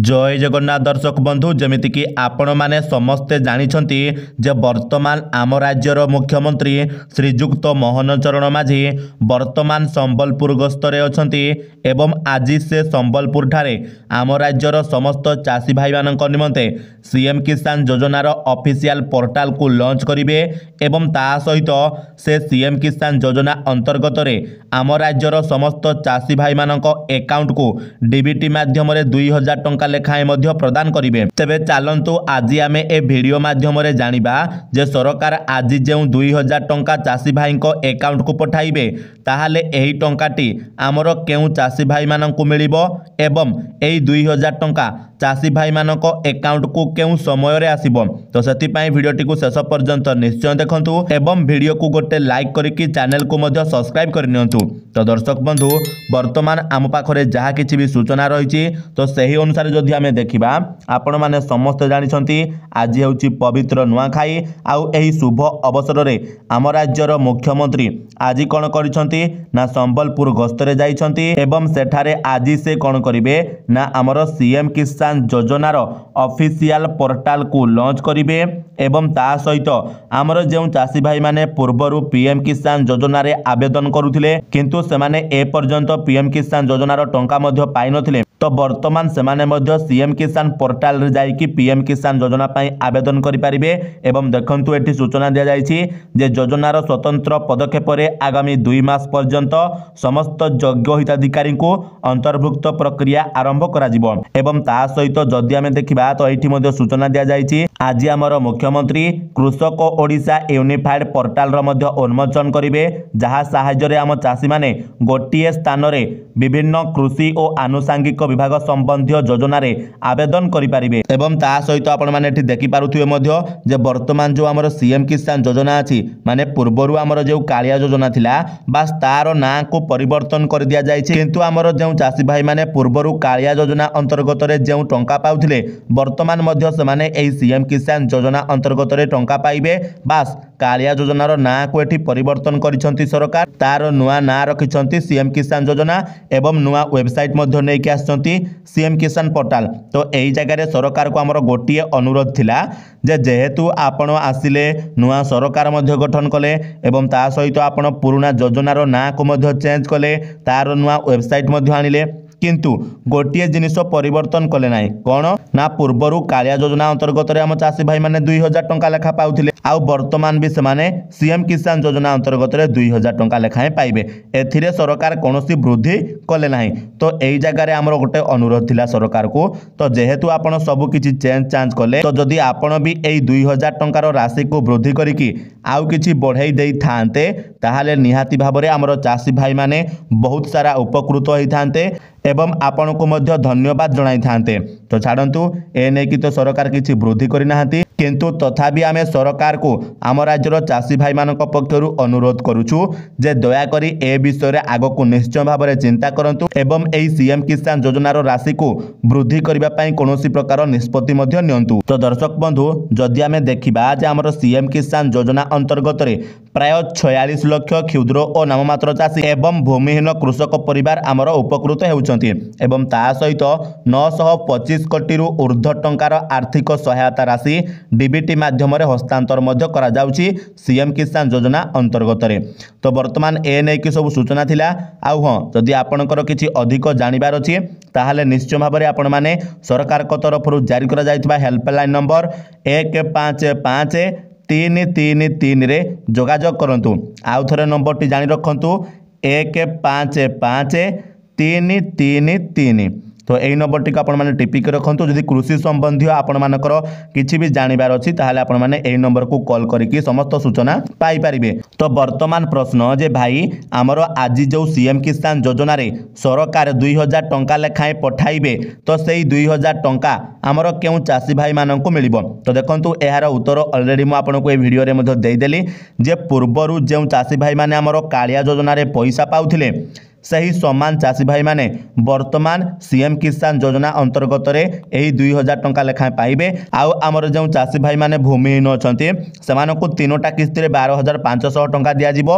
जय जगन्नाथ दर्शक बंधु जमीती आपण माने समस्ते जानिछंती जे वर्तमान आम राज्यर मुख्यमंत्री श्रीजुक्त मोहन चरण माझी वर्तमान संबलपुर गस्तरे अछंती एवं आज से संबलपुर ठारे आम राज्यर समस्त चाषी भाई मानक निमंते सीएम किसान योजनार ऑफिशियल पोर्टाल को लॉन्च करिवे एवं ता सहित से सीएम किसान योजना अंतर्गत रे आम राज्यर समस्त चाषी भाई मानक अकाउंट को डीबीटी माध्यम रे 2000 टंका लेखाएं मध्य प्रदान करिवे। तेबे चालंतु आज आमे ए वीडियो माध्यम रे जानिबा जे सरकार आज जे 2000 टंका चाषी भाई को अकाउंट को पठाइबे ताहाले एही टंकाटी आमर केउ चाषी भाई मानक मिलिबो एवं एही 2000 टंका चाषी भाई मानक अकाउंट को केउ समय रे आसीबो। तो सेति पई वीडियोटी को शेष पर्यंत निश्चय देखंतु एवं वीडियो को गोटे लाइक करिकि चैनल को मध्य सब्सक्राइब कर नियंतु। तो दर्शक बंधु वर्तमान आम पाखरे जहाँ किछि भी सूचना रही तो सही अनुसार जदि आमे देखिबा आपण माने समस्त जानिछंती आज हेउची पवित्र नुआखाई आउ एही शुभ अवसर रे आम राज्यर मुख्यमंत्री आज कोन करिसंती ना संबलपुर गस्तरे जाइछंती एवं सेठारे आज से कोन करिवे ना हमर सीएम किसान योजनार ऑफिशियल पोर्टाल को लॉन्च करिवे एवं ता सहित आमर जे चाषी भाई माने पूर्वरु पीएम किसान योजना रे आवेदन करुथिले किंतु सेमाने ए पर्यंत पीएम किसान योजनार टंका मध्य पाइ नथिले तो वर्तमान सेमाने मध्य सीएम किसान पोर्टाल रे जाई कि पीएम किसान योजना पाई आवेदन करि परिबे एवं देखंतु एठी सूचना दिया जायछि जे योजनार स्वतंत्र पदक्षेप रे आगामी 2 मास पर्यंत समस्त योग्य हिताधिकारी को अंतर्भुक्त प्रक्रिया आरंभ करा जिवो एवं ता सहित जदि आमे देखिबा तो एठी मध्य सूचना दिया जायछि आज हमर मुख्यमंत्री कृषक ओडिशा यूनिफाइड पोर्टाल रो मध्य उन्मोचन करिवे जहा सहाय्य रे हम चाषी माने गोटिए स्थान रे विभिन्न कृषि और आनुषंगिक विभाग संबंधी योजना रे आवेदन करि परिबे एवं ता सहित आपण माने एठी देखि पारुथिबे मध्य जे वर्तमान जो हमर सीएम किसान योजना अछि माने पूर्वरु हमर जे कालिया योजना थिला बास तार ना को परिवर्तन कर दिया जायछि किंतु हमर जे चाषी भाई माने पूर्वरु कालिया योजना अंतर्गत रे जे टंका पाउथिले वर्तमान मध्य से माने एही सीएम किसान योजना अंतर्गत रे टंका पाइबे बास कालिया योजनार ना को एठी परिवर्तन करिसंती सरकार तार नुआ ना रखिसंती सीएम किसान योजना एवं नुआ वेबसाइट मध्य नै के आसंती सीएम किसान पोर्टाल। तो एही जगह रे सरकार को हमर गोटिए अनुरोध थिला जे जेहेतु आपण आसिले नुआ सरकार मध्य गठन कले एवं ता सहित आपण पुराना योजनार ना को मध्य चेंज कले तार नुआ वेबसाइट मध्य आनिले किंतु गोटिए जिनिस परिवर्तन कले नाई कौन ना पूर्वरु कालिया योजना अंतर्गत रे हम चाषी भाई माने 2000 टंका लेखा पाउथिले आउ वर्तमान भी सेमाने सीएम किसान योजना अंतर्गत रे 2000 टंका लेखाएं पाइबे एथिरे सरकार कोनोसी वृद्धि कले नाही। तो एही जगह रे हमर गोटे अनुरोध थिला सरकार को तो जेहेतु आपण सब किछि चेंज कले तो जदि आपण भी एही 2000 टंकार राशि को वृद्धि करिकि आउ किछि बढ़ाई देई थांते ताहाले निहाती भाबरे हमर चाषी भाई माने बहुत सारा उपकृत होई थांते एवं आपण को मध्य धन्यवाद जणाई थांते। तो छाड़ंतु ए नै कि तो सरकार किछि वृद्धि करि नाहंती किंतु तथापि आमे सरकार को आम राज्यर चाषी भाई मानक पक्षरु अनुरोध करूछु जे दया करी ए विषय रे आगो को निश्चय भाव में चिंता करंतु एवं एही सीएम किसान योजनार राशि को वृद्धि करिबा पई कोनोसी प्रकार निष्पत्ति मध्य नियंतु। तो दर्शक बंधु जदि आमे देखिबा जे हमर सीएम किसान योजना अंतर्गत रे प्राय 46 लाख क्षुद्र और नाममात्र चाषी एवं भूमिहीन कृषक परिवार आमर उपकृत हेउचंती एवं ता सहित 925 कोटी रु ऊर्ध्व टंकार आर्थिक सहायता राशि डीबीटी माध्यम रे हस्तांतर मध्य करा जाउची सीएम किसान योजना अंतर्गत रे। तो वर्तमान ए नै कि सब सूचना थिला आउ हां जदि आपनकर किछि अधिक जानिबार अछि ताहाले निश्चय भाव में आपण माने सरकार को तरफ जारी करा जायतिबा हेल्पलाइन नंबर 155-333 रे जोगाजोग करंतु। आउ थरे नंबर टी जानि रखंतु 155-333। तो यही नंबर टी आपण माने टिपिक रखंतु जदि कृषि संबंधी आपण मानकर किछि भी जानिबार अछि ताहाले आपण माने एही नंबर को कॉल करिकि समस्त सूचना पाई परिबे। तो वर्तमान प्रश्न जे भाई हमर आज जो सीएम किसान योजना रे सरकार 2000 टंका लेखाएं पठाइबे तो सेही 2000 टंका हमर केउ चाषी भाई मानन मिलिबो। तो देखंतु एहार उत्तर ऑलरेडी मु आपण को ए वीडियो रे मध्य देई देली जे पूर्वरु जे चाषी भाई माने हमर कालिया योजना रे पैसा पाउथिले ସେହି ସମାନ ଚାଷୀ ଭାଇମାନେ ବର୍ତ୍ତମାନ ସିଏମ୍ କିଷାନ ଯୋଜନା ଅନ୍ତର୍ଗତରେ ଏହି 2000 ଟଙ୍କା ଲେଖାଏଁ ପାଇବେ। ଆଉ ଆମର ଯେଉଁ ଚାଷୀ ଭାଇମାନେ ଭୂମିହୀନ ଅଛନ୍ତି ସେମାନଙ୍କୁ 3ଟା କିସ୍ତିରେ 12,500 ଟଙ୍କା ଦିଆଯିବ।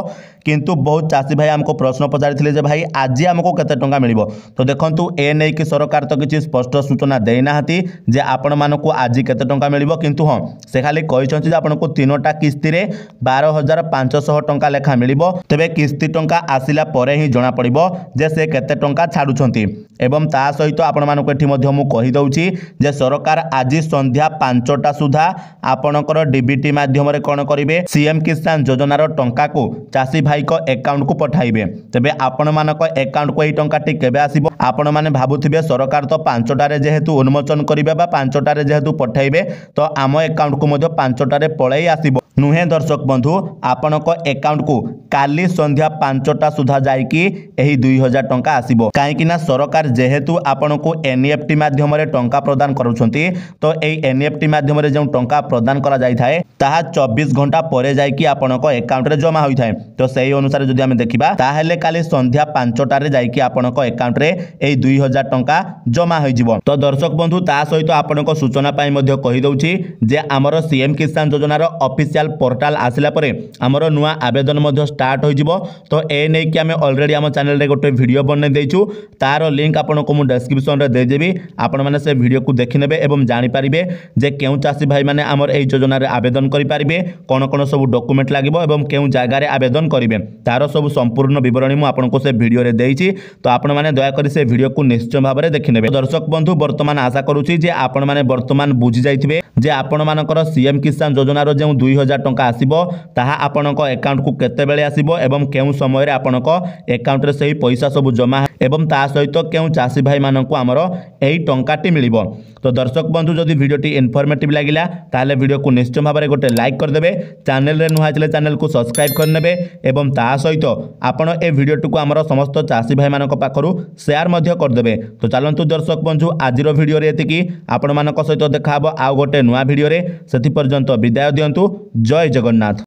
କିନ୍ତୁ ବହୁତ ଚାଷୀ ଭାଇ ଆମକୁ ପ୍ରଶ୍ନ ପଚାରିଥିଲେ ଯେ ଭାଇ ଆଜି ଆମକୁ କେତେ ଟଙ୍କା ମିଳିବ। ତ ଦେଖନ୍ତୁ ଏ ନେଇକି ସରକାର ତ କିଛି ସ୍ପଷ୍ଟ ସୂଚନା ଦେଇନାହାନ୍ତି ଯେ ଆପଣମାନଙ୍କୁ ଆଜି କେତେ ଟଙ୍କା ମିଳିବ। କିନ୍ତୁ ହଁ ସେ ଖାଲି କହିଛନ୍ତି ଯେ ଆପଣଙ୍କୁ 3ଟା କିସ୍ତିରେ 12,500 ଟଙ୍କା ଲେଖା ମିଳିବ। ତେବେ କିସ୍ତି ଟଙ୍କା ଆସିଲା ପରେ ହିଁ ଜଣାପଡ଼ିବ ଯେ ସେ କେତେ ଟଙ୍କା ଛାଡ଼ୁଛନ୍ତି। ଏବଂ ତା ସହିତ ଆପଣମାନଙ୍କୁ ଏଠି ମଧ୍ୟ ମୁଁ କହିଦେଉଛି ଯେ ସରକାର ଆଜି ସନ୍ଧ୍ୟା 5ଟା ସୁଦ୍ଧା ଆପଣଙ୍କର ଡିବିଟି ମାଧ୍ୟମରେ କ'ଣ କରିବେ, ସିଏମ୍ କିଷାନ ଯୋଜନାର ଟଙ୍କାକୁ ଚାଷୀ ଭାଇଙ୍କ ଆକାଉଣ୍ଟକୁ ପଠାଇବେ। ତେବେ ଆପଣମାନଙ୍କ ଆକାଉଣ୍ଟକୁ ଏହି ଟଙ୍କାଟି କେବେ ଆସିବ? ଆପଣମାନେ ଭାବୁଥିବେ ସରକାର ତ 5ଟାରେ ଯେହେତୁ ଉନ୍ମୋଚନ କରିବେ ବା 5ଟାରେ ଯେହେତୁ ପଠାଇବେ ତ ଆମ ଆକାଉଣ୍ଟକୁ ମଧ୍ୟ 5ଟାରେ ପଳେଇ ଆସିବ। ନୁହେଁ ଦର୍ଶକ ବନ୍ଧୁ, ଆପଣଙ୍କ ଆକାଉଣ୍ଟକୁ କାଲି ସନ୍ଧ୍ୟା 5ଟା ସୁଦ୍ଧା ଯାଇକି ଏହି 2000 ଟଙ୍କା ଆସିବ। କାହିଁକିନା ସରକାର ଯେହେତୁ ଆପଣଙ୍କୁ ଏନ୍ଇଏଫ୍ଟି ମାଧ୍ୟମରେ ଟଙ୍କା ପ୍ରଦାନ କରୁଛନ୍ତି ତ ଏହି ଏନ୍ଇଏଫ୍ଟି ମାଧ୍ୟମରେ ଯେଉଁ ଟଙ୍କା ପ୍ରଦାନ କରାଯାଇଥାଏ ତାହା 24 ଘଣ୍ଟା ପରେ ଯାଇକି ଆପଣଙ୍କ ଆକାଉଣ୍ଟରେ ଜମା ହୋଇଥାଏ। ତ ସେହି ଅନୁସାରେ ଯଦି ଆମେ ଦେଖିବା ତାହେଲେ କାଲି ସନ୍ଧ୍ୟା 5ଟାରେ ଯାଇକି ଆପଣଙ୍କ ଆକାଉଣ୍ଟରେ ଏହି 2000 ଟଙ୍କା ଜମା ହୋଇଯିବ। ତ ଦର୍ଶକ ବନ୍ଧୁ ତା ସହିତ ଆପଣଙ୍କ ସୂଚନା ପାଇଁ ମଧ୍ୟ କହିଦେଉଛି ଯେ ଆମର ସିଏମ୍ କିଷାନ ଯୋଜନାର ଅଫିସିଆଲ पोर्टाल आसिला परे आमर नुआ आवेदन मध्य स्टार्ट हो जिवो। तो ए नै कि आमे ऑलरेडी आम चैनल रे गोटे वीडियो बनै देइछु, तार लिंक आपनको मु डिस्क्रिप्शन रे दे देबी। आपण माने से वीडियो को देखि नेबे एवं जानि परिबे जे केउ चासी भाई माने आमर एई योजना रे आवेदन करि परिबे, कोन कोन सब डॉक्यूमेंट लागिवो एवं केउ जागा रे आवेदन करिवे तार सब संपूर्ण विवरणी मु आपनको से वीडियो रे देइछि। तो आपण माने दया करि से वीडियो को निश्चय भाव रे देखि नेबे। दर्शक बंधु वर्तमान आशा करूछि जे आपण माने वर्तमान बुझि जाइथिबे जे आपण मानकर सीएम किसान योजना रो जे 2000 टंका आसीबो ताहा आपणक अकाउंट को केते बेले आसीबो एवं केउ समय रे आपणक अकाउंट रे सही पैसा सब जमा एवं ता सहित केउ चासी भाई माननको हमर एही टंकाटी मिलिबो। तो दर्शक बंधु जदि वीडियोटी इनफॉर्मेटिव लागिला ताले वीडियो को निश्चय भाव रे गोटे लाइक कर देबे, चैनल रे नुहा चले चैनल को सब्सक्राइब कर नेबे एवं ता सहित आपण ए वीडियोटी को हमर समस्त चासी भाई मानक पाखरु शेयर मध्य कर देबे। तो चलंतु दर्शक बंधु आजिर वीडियो रे एतिकी, आपण मानक सहित देखा हबो आ गोटे नुआ वीडियो रे। सेति पर्यंत विदाय दियंतु। जय जगन्नाथ।